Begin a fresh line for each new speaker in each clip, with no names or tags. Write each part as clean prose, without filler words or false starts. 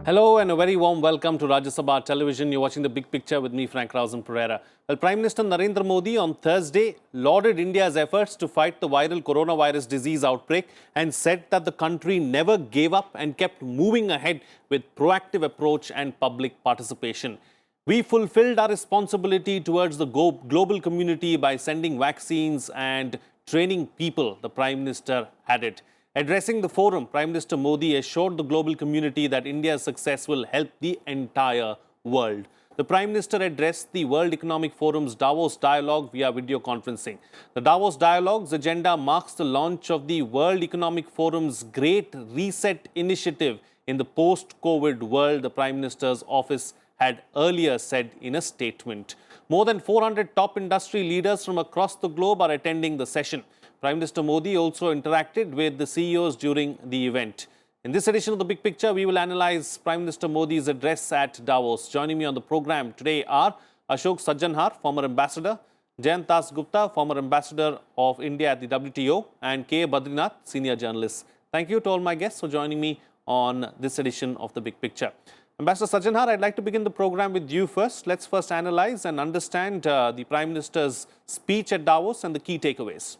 Hello and a very warm welcome to Rajya Sabha Television. You're watching The Big Picture with me, Frank Rausen Pereira. Well, Prime Minister Narendra Modi on Thursday lauded India's efforts to fight the viral coronavirus disease outbreak and said that the country never gave up and kept moving ahead with proactive approach and public participation. We fulfilled our responsibility towards the global community by sending vaccines and training people, the Prime Minister added. Addressing the forum, Prime Minister Modi assured the global community that India's success will help the entire world. The Prime Minister addressed the World Economic Forum's Davos Dialogue via video conferencing. The Davos Dialogues agenda marks the launch of the World Economic Forum's Great Reset initiative in the post-COVID world, the Prime Minister's office had earlier said in a statement. More than 400 top industry leaders from across the globe are attending the session. Prime Minister Modi also interacted with the CEOs during the event. In this edition of The Big Picture, we will analyze Prime Minister Modi's address at Davos. Joining me on the program today are Ashok Sajjanhar, former ambassador, Jayant Das Gupta, former ambassador of India at the WTO, and K. Badrinath, senior journalist. Thank you to all my guests for joining me on this edition of The Big Picture. Ambassador Sajjanhar, I'd like to begin the program with you first. Let's first analyze and understand the Prime Minister's speech at Davos and the key takeaways.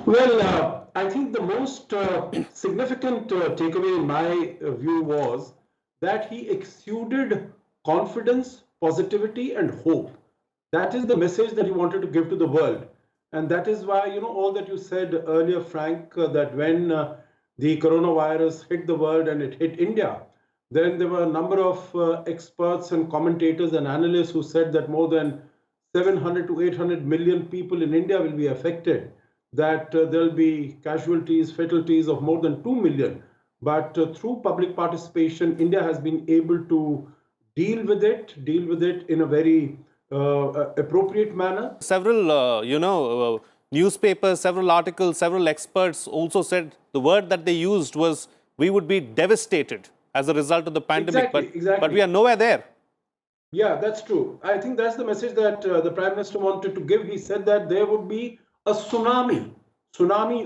Well, I think the most significant takeaway in my view was that he exuded confidence, positivity, and hope. That is the message that he wanted to give to the world. And that is why, all that you said earlier, Frank, that when the coronavirus hit the world and it hit India, then there were a number of experts and commentators and analysts who said that more than 700 to 800 million people in India will be affected, that there'll be casualties, fatalities of more than 2 million. But through public participation, India has been able to deal with it in a very appropriate manner.
Several, newspapers, several articles, several experts also said the word that they used was we would be devastated as a result of the pandemic.
Exactly.
But we are nowhere there.
Yeah, that's true. I think that's the message that the Prime Minister wanted to give. He said that there would be a tsunami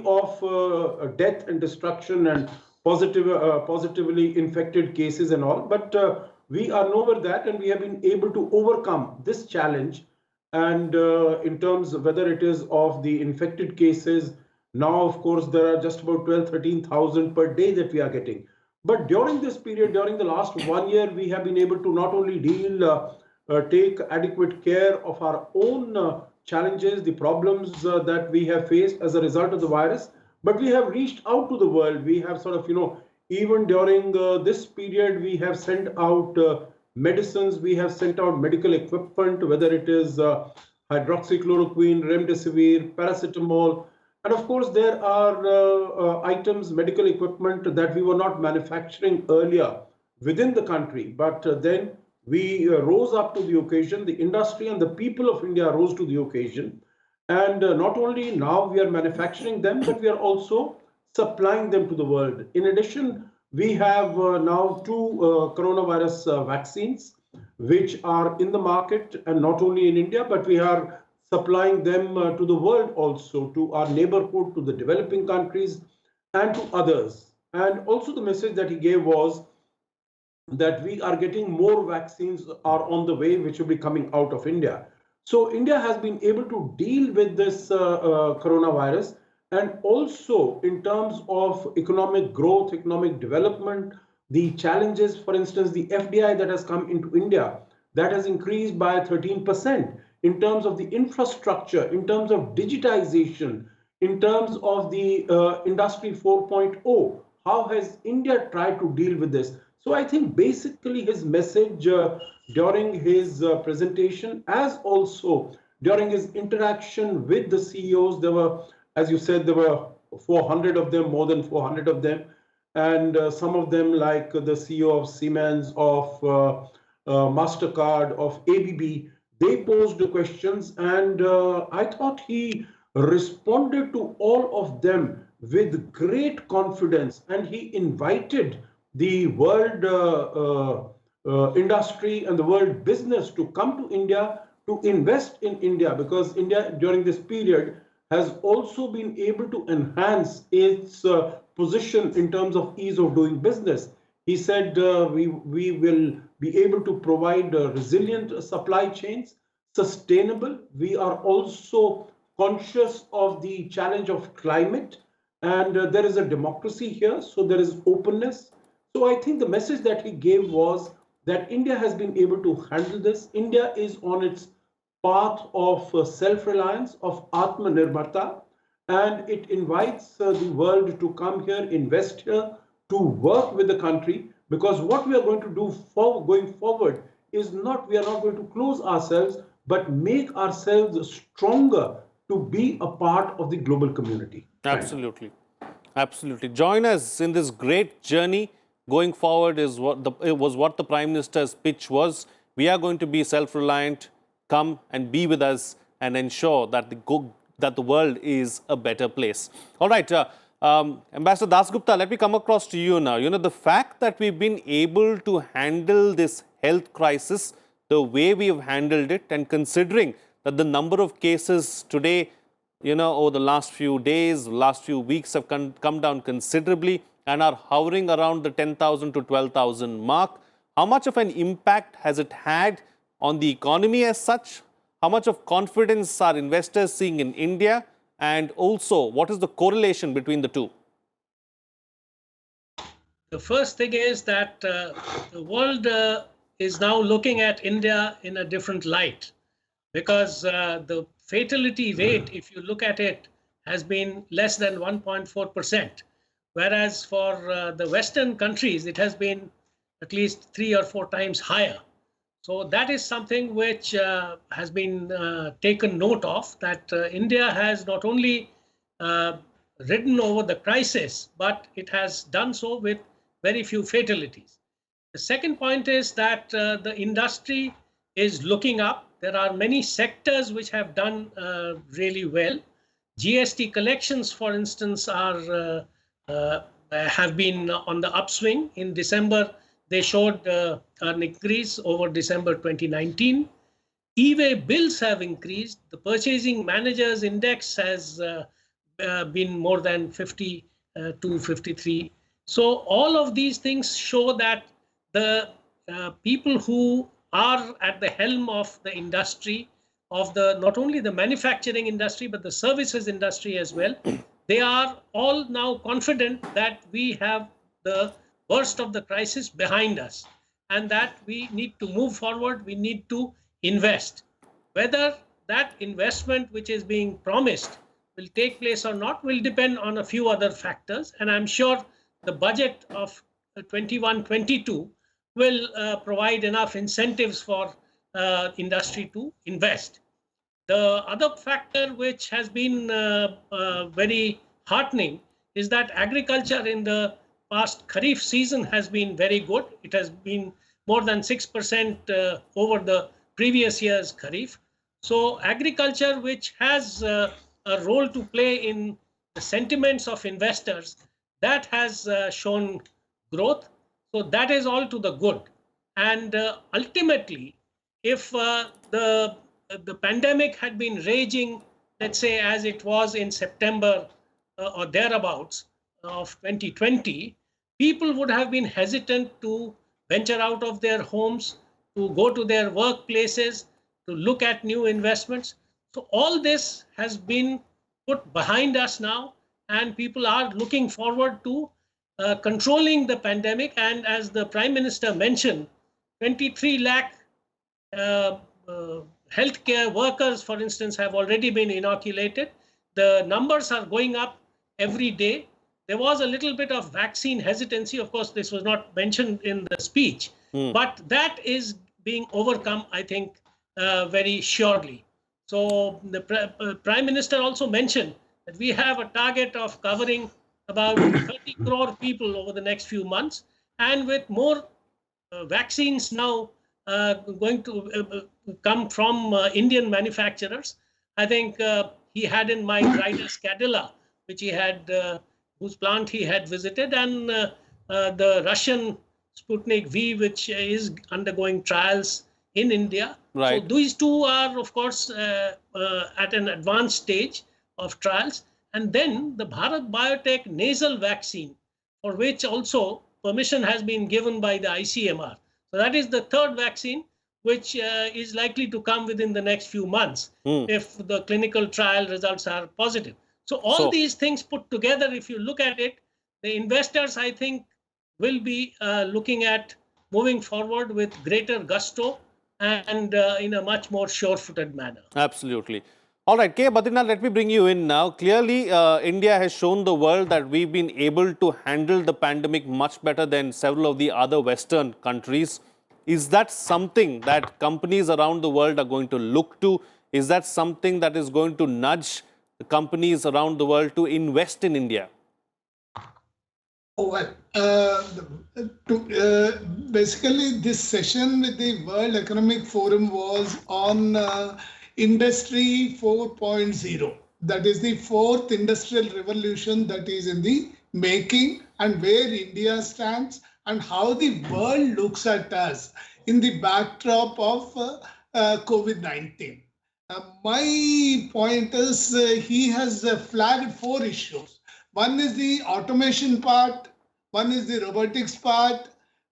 of death and destruction and positively infected cases and all. But we are nowhere that, and we have been able to overcome this challenge. And in terms of whether it is of the infected cases, now, of course, there are just about 12, 13,000 per day that we are getting. But during this period, during the last 1 year, we have been able to not only take adequate care of our own challenges, the problems that we have faced as a result of the virus, but we have reached out to the world. We have sort of, even during this period, we have sent out medicines, we have sent out medical equipment, whether it is hydroxychloroquine, remdesivir, paracetamol. And of course, there are items, medical equipment that we were not manufacturing earlier within the country, but then we rose up to the occasion. The industry and the people of India rose to the occasion. And not only now we are manufacturing them, but we are also supplying them to the world. In addition, we have now 2 coronavirus vaccines, which are in the market, and not only in India, but we are supplying them to the world also, to our neighborhood, to the developing countries, and to others. And also the message that he gave was that we are getting more vaccines are on the way, which will be coming out of India. So India has been able to deal with this coronavirus, and also in terms of economic growth, economic development, the challenges, for instance, the FDI that has come into India, that has increased by 13%. In terms of the infrastructure, in terms of digitization, in terms of the Industry 4.0, how has India tried to deal with this? So I think basically his message during his presentation, as also during his interaction with the CEOs, there were, as you said, there were 400 of them, more than 400 of them. And some of them, like the CEO of Siemens, of MasterCard, of ABB, they posed the questions, and I thought he responded to all of them with great confidence, and he invited the world industry and the world business to come to India to invest in India, because India during this period has also been able to enhance its position in terms of ease of doing business. He said we will be able to provide resilient supply chains, sustainable. We are also conscious of the challenge of climate, and there is a democracy here, so there is openness. So I think the message that he gave was that India has been able to handle this. India is on its path of self-reliance, of Atmanirbharta, and it invites the world to come here, invest here, to work with the country, because what we are going to do going forward is not, we are not going to close ourselves, but make ourselves stronger to be a part of the global community.
Absolutely. Absolutely. Join us in this great journey. Going forward is what the Prime Minister's pitch was. We are going to be self-reliant. Come and be with us and ensure that the world is a better place. All right. Ambassador Dasgupta, let me come across to you now. You know, the fact that we've been able to handle this health crisis the way we have handled it, and considering that the number of cases today, you know, over the last few days, last few weeks have come down considerably and are hovering around the 10,000 to 12,000 mark. How much of an impact has it had on the economy as such? How much of confidence are investors seeing in India? And also, what is the correlation between the two?
The first thing is that the world is now looking at India in a different light, because the fatality rate, if you look at it, has been less than 1.4%, whereas for the Western countries, it has been at least 3 or 4 times higher. So that is something which has been taken note of, that India has not only ridden over the crisis, but it has done so with very few fatalities. The second point is that the industry is looking up. There are many sectors which have done really well. GST collections, for instance, have been on the upswing. In December, they showed an increase over December 2019. E-way bills have increased. The Purchasing Managers Index has been more than 50 to 53. So all of these things show that the people who are at the helm of the industry, of the not only the manufacturing industry, but the services industry as well, they are all now confident that we have the worst of the crisis behind us, and that we need to move forward, we need to invest. Whether that investment which is being promised will take place or not will depend on a few other factors, and I'm sure the budget of 21-22 will provide enough incentives for industry to invest. The other factor which has been very heartening is that agriculture in the past Kharif season has been very good. It has been more than 6% over the previous year's Kharif. So agriculture, which has a role to play in the sentiments of investors, that has shown growth. So that is all to the good. And ultimately, if the pandemic had been raging, let's say, as it was in September or thereabouts of 2020, people would have been hesitant to venture out of their homes, to go to their workplaces, to look at new investments. So all this has been put behind us now, and people are looking forward to controlling the pandemic. And as the Prime Minister mentioned, 23 lakh healthcare workers, for instance, have already been inoculated. The numbers are going up every day. There was a little bit of vaccine hesitancy. Of course, this was not mentioned in the speech, but that is being overcome, I think, very surely. So the Prime Minister also mentioned that we have a target of covering about 30 crore people over the next few months. And with more vaccines now going to come from Indian manufacturers, I think he had in mind Zydus Cadila, which he had, whose plant he had visited, and the Russian Sputnik V, which is undergoing trials in India.
Right.
So these two are, of course, at an advanced stage of trials. And then the Bharat Biotech nasal vaccine, for which also permission has been given by the ICMR. So that is the third vaccine, which is likely to come within the next few months if the clinical trial results are positive. So all these things put together, if you look at it, the investors, I think, will be looking at moving forward with greater gusto and in a much more sure-footed manner.
Absolutely. All right, K. Badrinath, let me bring you in now. Clearly, India has shown the world that we've been able to handle the pandemic much better than several of the other Western countries. Is that something that companies around the world are going to look to? Is that something that is going to nudge the companies around the world to invest in India?
Oh, well, basically this session with the World Economic Forum was on Industry 4.0. That is the fourth industrial revolution that is in the making, and where India stands and how the world looks at us in the backdrop of COVID-19. My point is he has flagged four issues. One is the automation part, one is the robotics part,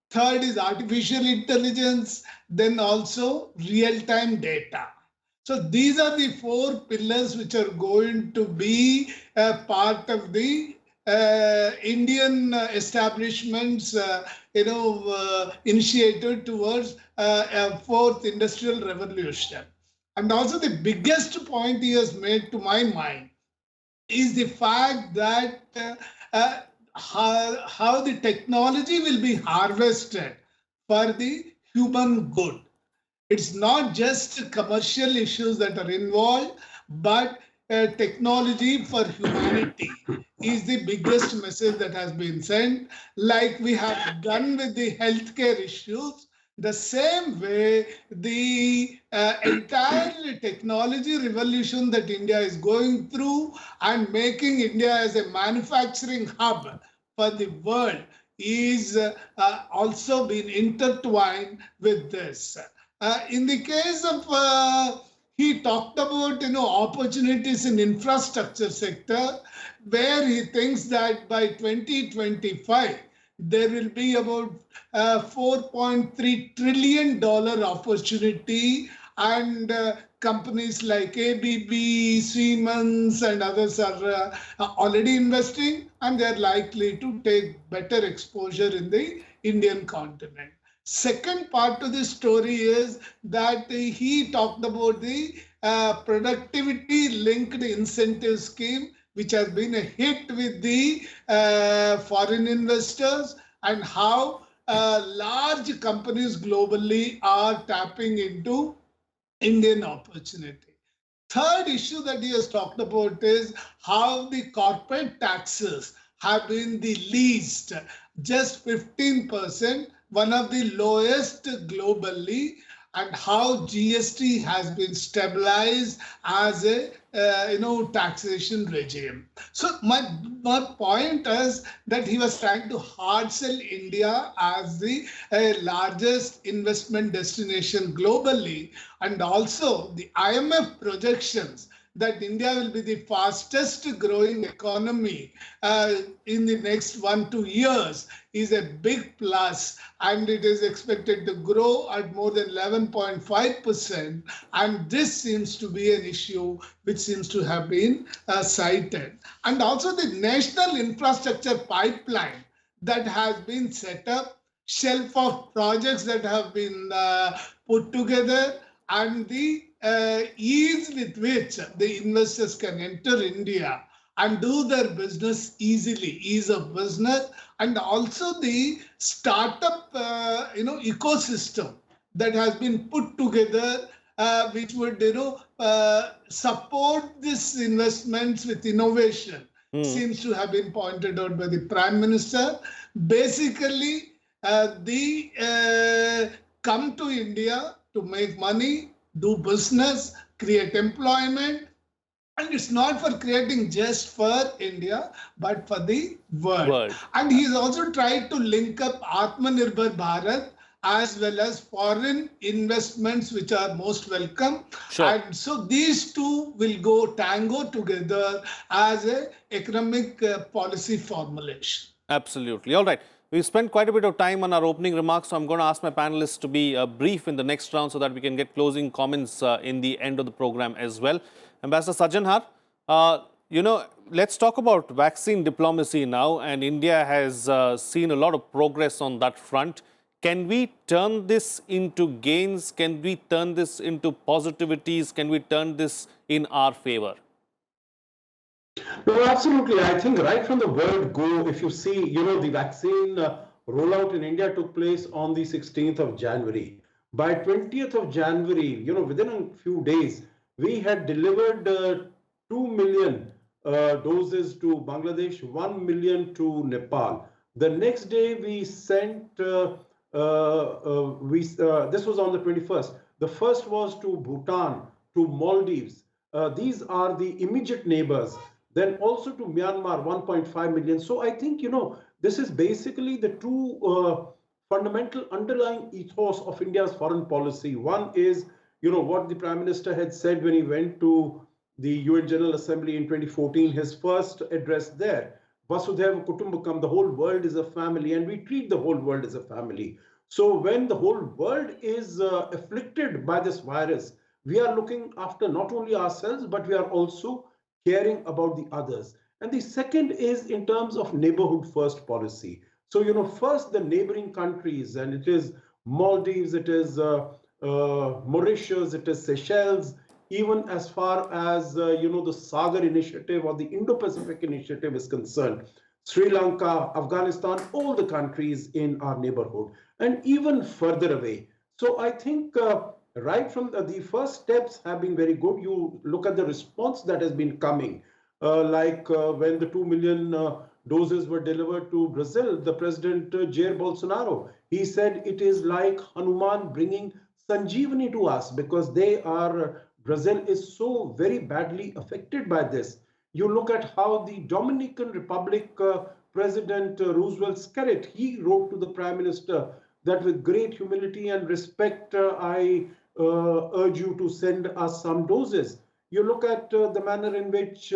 third is artificial intelligence, then also real-time data. So these are the four pillars which are going to be a part of the Indian establishment's initiative towards a fourth industrial revolution. And also the biggest point he has made to my mind is the fact that how the technology will be harvested for the human good. It's not just commercial issues that are involved, but technology for humanity is the biggest message that has been sent. Like we have done with the healthcare issues, the same way the entire technology revolution that India is going through and making India as a manufacturing hub for the world is also been intertwined with this. In the case of, he talked about opportunities in infrastructure sector, where he thinks that by 2025, there will be about $4.3 trillion opportunity, and companies like ABB, Siemens, and others are already investing, and they're likely to take better exposure in the Indian continent. Second part to this story is that he talked about the productivity-linked incentive scheme, which has been a hit with the foreign investors, and how large companies globally are tapping into Indian opportunity. Third issue that he has talked about is how the corporate taxes have been the least, just 15%, one of the lowest globally, and how GST has been stabilized as a taxation regime. So my point is that he was trying to hard sell India as the largest investment destination globally, and also the IMF projections that India will be the fastest growing economy in the next 1-2 years is a big plus, and it is expected to grow at more than 11.5%. And this seems to be an issue which seems to have been cited. And also the national infrastructure pipeline that has been set up, shelf of projects that have been put together, and the ease with which the investors can enter India and do their business easily, ease of business, and also the startup ecosystem that has been put together, which would support these investments with innovation, seems to have been pointed out by the Prime Minister. Basically, come to India to make money, do business, create employment, and it's not for creating just for India, but for the world. And he's also tried to link up Atmanirbhar Bharat as well as foreign investments, which are most welcome.
Sure.
And so these two will go tango together as a economic policy formulation.
Absolutely. All right. We've spent quite a bit of time on our opening remarks, so I'm going to ask my panelists to be brief in the next round so that we can get closing comments in the end of the program as well. Ambassador Sajanhar, let's talk about vaccine diplomacy now, and India has seen a lot of progress on that front. Can we turn this into gains? Can we turn this into positivities? Can we turn this in our favor?
No, absolutely. I think right from the word go, if you see, the vaccine rollout in India took place on the 16th of January. By 20th of January, within a few days, we had delivered 2 million doses to Bangladesh, 1 million to Nepal. The next day, we sent, this was on the 21st. The first was to Bhutan, to Maldives. These are the immediate neighbors. Then also to Myanmar, 1.5 million. So I think, this is basically the two fundamental underlying ethos of India's foreign policy. One is, what the Prime Minister had said when he went to the UN General Assembly in 2014, his first address there. Vasudhaiva Kutumbakam, the whole world is a family, and we treat the whole world as a family. So when the whole world is afflicted by this virus, we are looking after not only ourselves, but we are also caring about the others. And the second is in terms of neighborhood first policy. So, first the neighboring countries, and it is Maldives, it is Mauritius, it is Seychelles, even as far as, the Sagar initiative or the Indo-Pacific initiative is concerned, Sri Lanka, Afghanistan, all the countries in our neighborhood, and even further away. So I think right from the first steps have been very good. You look at the response that has been coming, when the 2 million doses were delivered to Brazil, the President Jair Bolsonaro, he said it is like Hanuman bringing Sanjeevani to us because Brazil is so very badly affected by this. You look at how the Dominican Republic President Roosevelt Skerrit, he wrote to the Prime Minister that with great humility and respect, I urge you to send us some doses. You look at the manner in which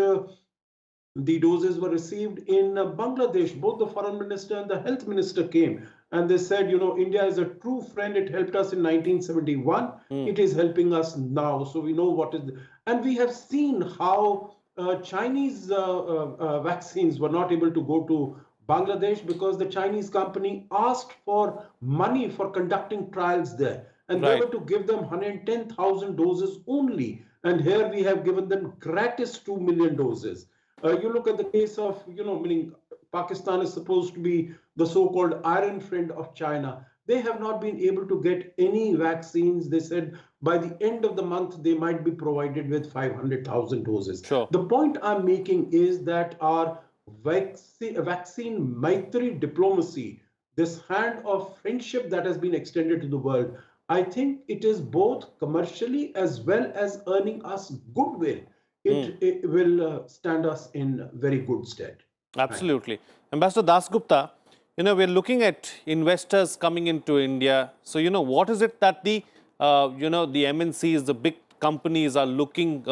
the doses were received in Bangladesh. Both the foreign minister and the health minister came and they said, India is a true friend. It helped us in 1971. It is helping us now. So we know what is, and we have seen how Chinese vaccines were not able to go to Bangladesh because the Chinese company asked for money for conducting trials there. And they were to give them 110,000 doses only. And here we have given them gratis 2 million doses. You look at the case of, meaning Pakistan is supposed to be the so-called iron friend of China. They have not been able to get any vaccines. They said by the end of the month, they might be provided with 500,000 doses.
Sure.
The point I'm making is that our vaccine Maitri diplomacy, this hand of friendship that has been extended to the world, I think it is both commercially as well as earning us goodwill. It will stand us in very good stead.
Absolutely. Ambassador Dasgupta, we're looking at investors coming into India. So, what is it that the MNCs, the big companies are looking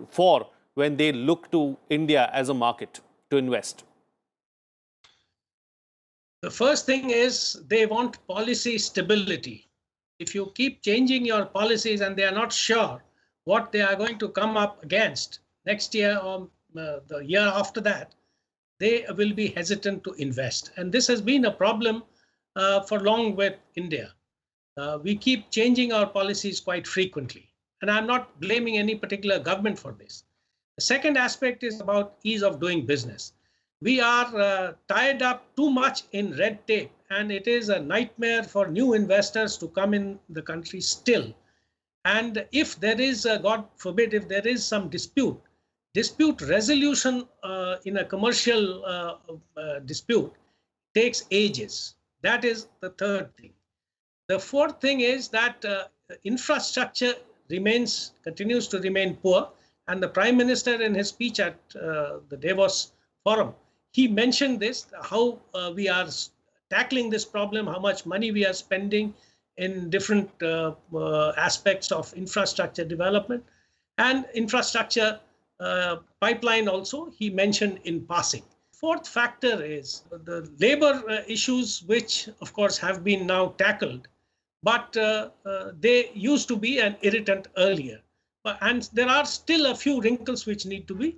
for when they look to India as a market to invest?
The first thing is they want policy stability. If you keep changing your policies and they are not sure what they are going to come up against next year or the year after that, they will be hesitant to invest. And this has been a problem for long with India. We keep changing our policies quite frequently. And I'm not blaming any particular government for this. The second aspect is about ease of doing business. We are tied up too much in red tape, and it is a nightmare for new investors to come in the country still. And if there is, God forbid, if there is some dispute resolution in a commercial dispute takes ages. That is the third thing. The fourth thing is that infrastructure continues to remain poor. And the Prime Minister in his speech at the Davos Forum, he mentioned this, how we are tackling this problem, how much money we are spending in different aspects of infrastructure development. And infrastructure pipeline also, he mentioned in passing. fourth factor is the labor issues, which of course have been now tackled, but they used to be an irritant earlier. And there are still a few wrinkles which need to be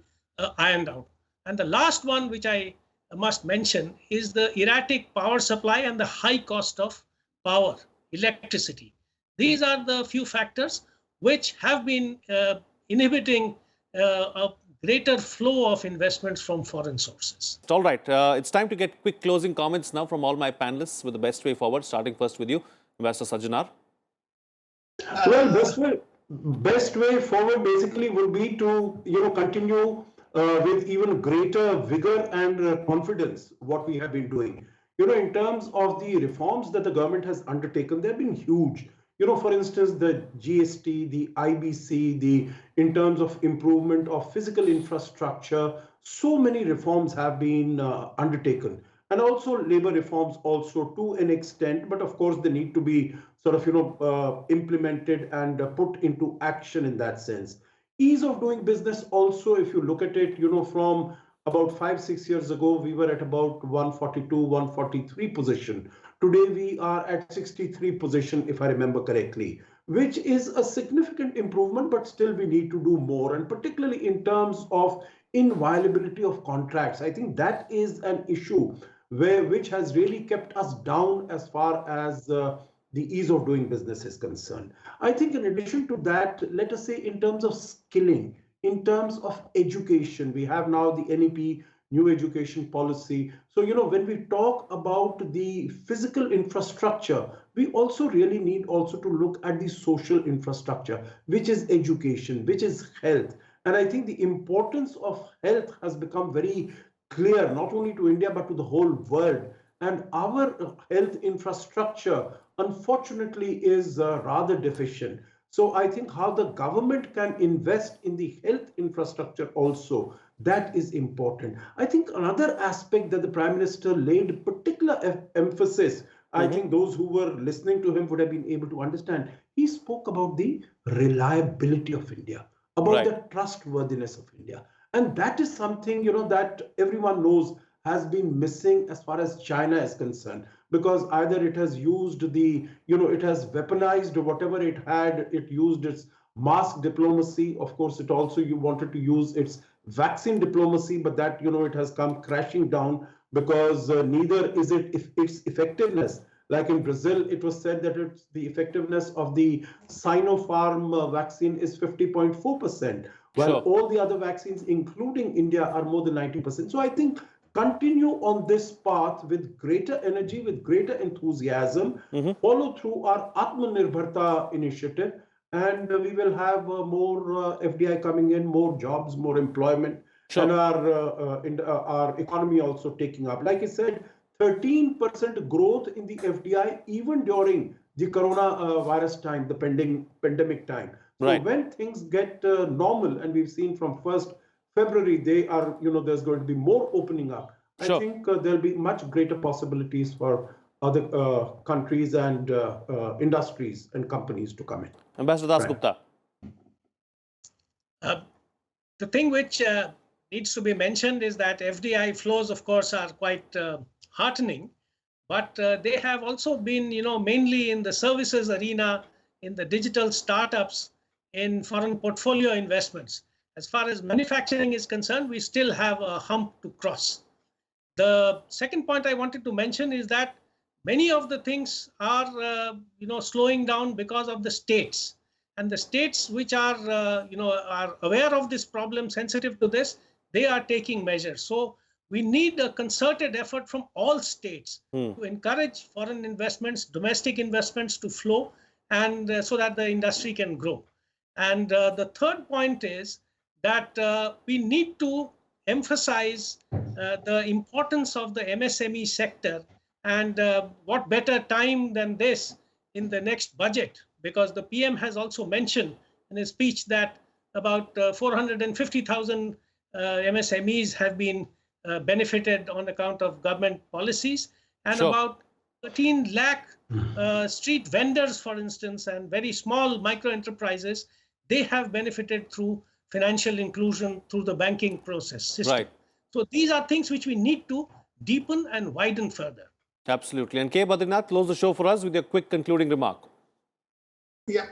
ironed out. And the last one, which I must mention, is the erratic power supply and the high cost of power, electricity. These are the few factors which have been inhibiting a greater flow of investments from foreign sources.
All right. It's time to get quick closing comments now from all my panelists with the best way forward, starting first with you, Ambassador Sajjanar.
Well, best way forward basically would be to continue with even greater vigor and confidence what we have been doing. In terms of the reforms that the government has undertaken, they've been huge. For instance, the GST, the IBC, in terms of improvement of physical infrastructure, so many reforms have been undertaken. And also labor reforms also to an extent, but of course they need to be sort of, implemented and put into action in that sense. Ease of doing business also, if you look at it, from about 5-6 years ago, we were at about 142, 143 position. Today, we are at 63 position, if I remember correctly, which is a significant improvement, but still we need to do more. And particularly in terms of inviolability of contracts, I think that is an issue which has really kept us down as far as the ease of doing business is concerned. I think in addition to that, let us say in terms of skilling, in terms of education, we have now the NEP, new education policy. So, when we talk about the physical infrastructure, we also really need also to look at the social infrastructure, which is education, which is health. And I think the importance of health has become very clear, not only to India, but to the whole world. And our health infrastructure, unfortunately, is rather deficient. So I think how the government can invest in the health infrastructure also, that is important. I think another aspect that the Prime Minister laid particular emphasis, I think those who were listening to him would have been able to understand. He spoke about the reliability of India, about the trustworthiness of India. And that is something, that everyone knows has been missing as far as China is concerned, because either it has used it has weaponized whatever it had, it used its mask diplomacy. Of course, it also wanted to use its vaccine diplomacy, but that, it has come crashing down because neither is it its effectiveness. Like in Brazil, it was said that the effectiveness of the Sinopharm vaccine is 50.4%, while all the other vaccines, including India, are more than 90%. So I think continue on this path with greater energy, with greater enthusiasm, follow through our Atmanirbharta initiative, and we will have more FDI coming in, more jobs, more employment, and our economy also taking up. Like I said, 13% growth in the FDI even during the coronavirus time, the pandemic time. So when things get normal, and we've seen from 1st February, there's going to be more opening up. I think there'll be much greater possibilities for other countries and industries and companies to come in.
Ambassador Dasgupta.
The thing which needs to be mentioned is that FDI flows, of course, are quite heartening, but they have also been, mainly in the services arena, in the digital startups, in foreign portfolio investments. As far as manufacturing is concerned, we still have a hump to cross. The second point I wanted to mention is that many of the things are, slowing down because of the states. And the states which are, are aware of this problem, sensitive to this, they are taking measures. So we need a concerted effort from all states to encourage foreign investments, domestic investments to flow, and so that the industry can grow. And the third point is that we need to emphasize the importance of the MSME sector, and what better time than this in the next budget, because the PM has also mentioned in his speech that about 450,000 MSMEs have been benefited on account of government policies, and about 13 lakh street vendors, for instance, and very small micro enterprises, they have benefited through financial inclusion through the banking process system. So these are things which we need to deepen and widen further.
Absolutely. And K. Badrinath, close the show for us with your quick concluding remark.
Yeah,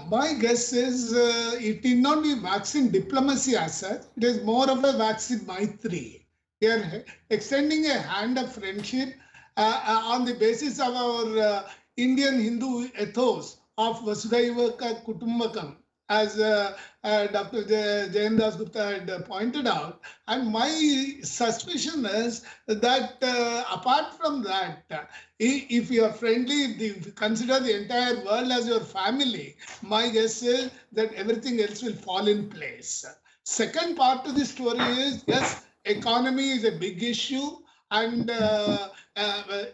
my guess is it need not be vaccine diplomacy as such. It is more of a vaccine maitri. We are extending a hand of friendship on the basis of our Indian Hindu ethos of Vasudhaiva Kutumbakam, as Dr. Jayandas Gupta had pointed out. And my suspicion is that apart from that, if you are friendly, if you consider the entire world as your family, my guess is that everything else will fall in place. Second part to the story is, yes, economy is a big issue, and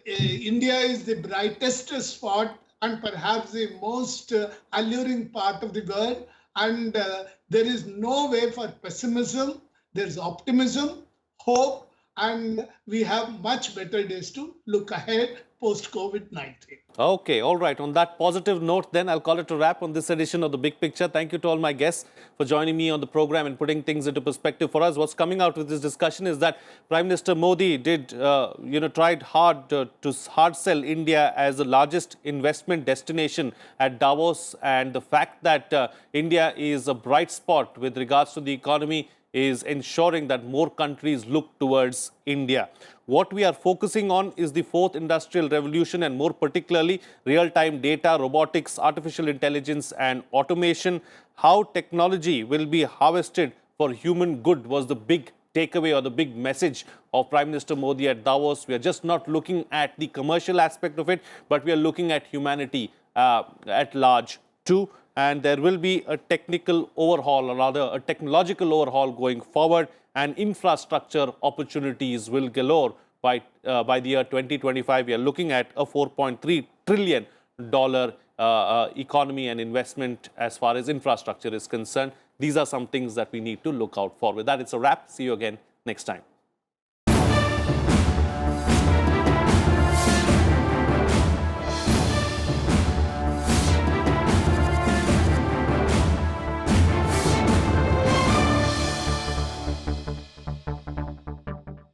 India is the brightest spot and perhaps the most alluring part of the world. And there is no way for pessimism. There's optimism, hope, and we have much better days to look ahead post-COVID-19.
Okay, all right. On that positive note, then I'll call it a wrap on this edition of The Big Picture. Thank you to all my guests for joining me on the program and putting things into perspective for us. What's coming out with this discussion is that Prime Minister Modi did, tried hard to hard sell India as the largest investment destination at Davos, and the fact that India is a bright spot with regards to the economy is ensuring that more countries look towards India. What we are focusing on is the fourth industrial revolution, and more particularly real-time data, robotics, artificial intelligence and automation. How technology will be harvested for human good was the big takeaway or the big message of Prime Minister Modi at Davos. We are just not looking at the commercial aspect of it, but we are looking at humanity at large too. And there will be a technical overhaul, or rather a technological overhaul going forward, and infrastructure opportunities will galore by the year 2025. We are looking at a $4.3 trillion economy and investment as far as infrastructure is concerned. These are some things that we need to look out for. With that, it's a wrap. See you again next time.